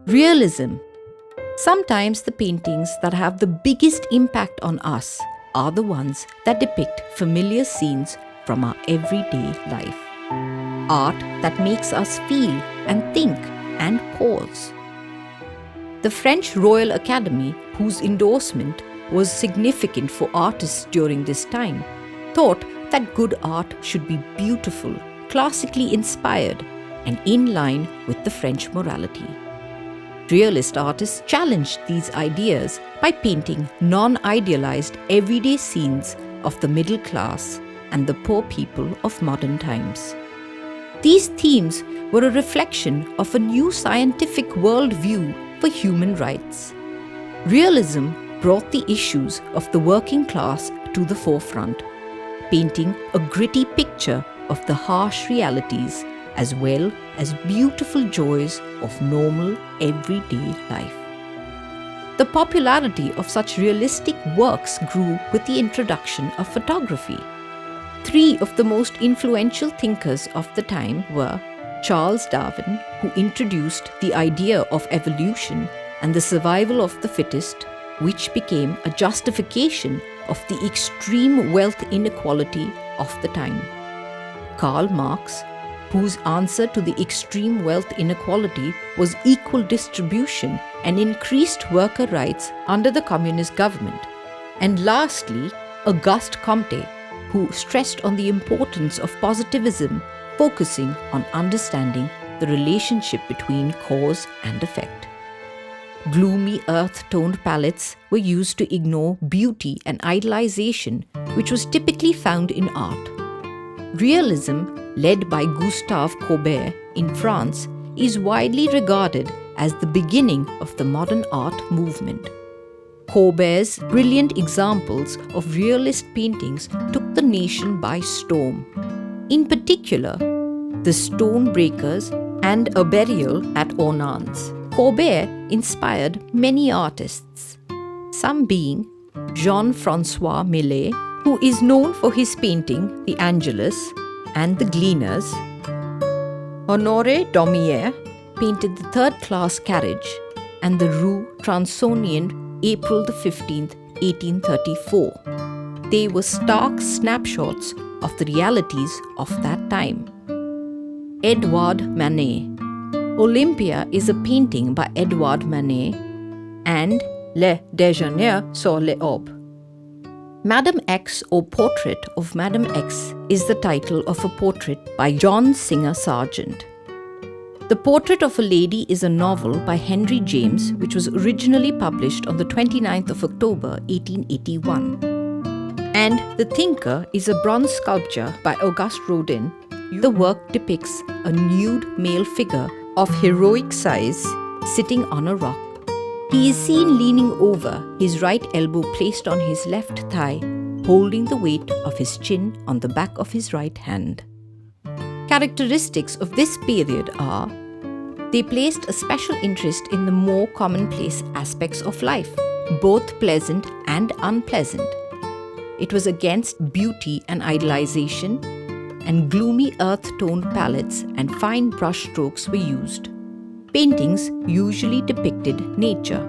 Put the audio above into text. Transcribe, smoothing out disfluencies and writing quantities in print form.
Realism. Sometimes the paintings that have the biggest impact on us are the ones that depict familiar scenes from our everyday life. Art that makes us feel and think and pause. The French Royal Academy, whose endorsement was significant for artists during this time, thought that good art should be beautiful, classically inspired, and in line with the French morality. Realist artists challenged these ideas by painting non-idealized everyday scenes of the middle class and the poor people of modern times. These themes were a reflection of a new scientific worldview for human rights. Realism brought the issues of the working class to the forefront, painting a gritty picture of the harsh realities as well as beautiful joys of normal, everyday life. The popularity of such realistic works grew with the introduction of photography. Three of the most influential thinkers of the time were Charles Darwin, who introduced the idea of evolution and the survival of the fittest, which became a justification of the extreme wealth inequality of the time. Karl Marx, whose answer to the extreme wealth inequality was equal distribution and increased worker rights under the communist government. And lastly, Auguste Comte, who stressed on the importance of positivism, focusing on understanding the relationship between cause and effect. Gloomy earth-toned palettes were used to ignore beauty and idealization, which was typically found in art. Realism, led by Gustave Corbet in France, is widely regarded as the beginning of the modern art movement. Courbet's brilliant examples of realist paintings took the nation by storm. In particular, The Stonebreakers and A Burial at Ornans. Courbet inspired many artists, some being Jean-Francois Millet, who is known for his painting The Angelus and The Gleaners. Honoré Daumier painted The Third-Class Carriage and the Rue Transonienne, April 15, 1834. They were stark snapshots of the realities of that time. Edouard Manet. Olympia is a painting by Edouard Manet, and Le Déjeuner sur les Aubes. Madame X, or Portrait of Madame X, is the title of a portrait by John Singer Sargent. The Portrait of a Lady is a novel by Henry James, which was originally published on the 29th of October, 1881. And The Thinker is a bronze sculpture by Auguste Rodin. The work depicts a nude male figure of heroic size sitting on a rock. He is seen leaning over, his right elbow placed on his left thigh, holding the weight of his chin on the back of his right hand. Characteristics of this period are: they placed a special interest in the more commonplace aspects of life, both pleasant and unpleasant. It was against beauty and idealization, and gloomy earth-toned palettes and fine brush strokes were used. Paintings usually depicted nature.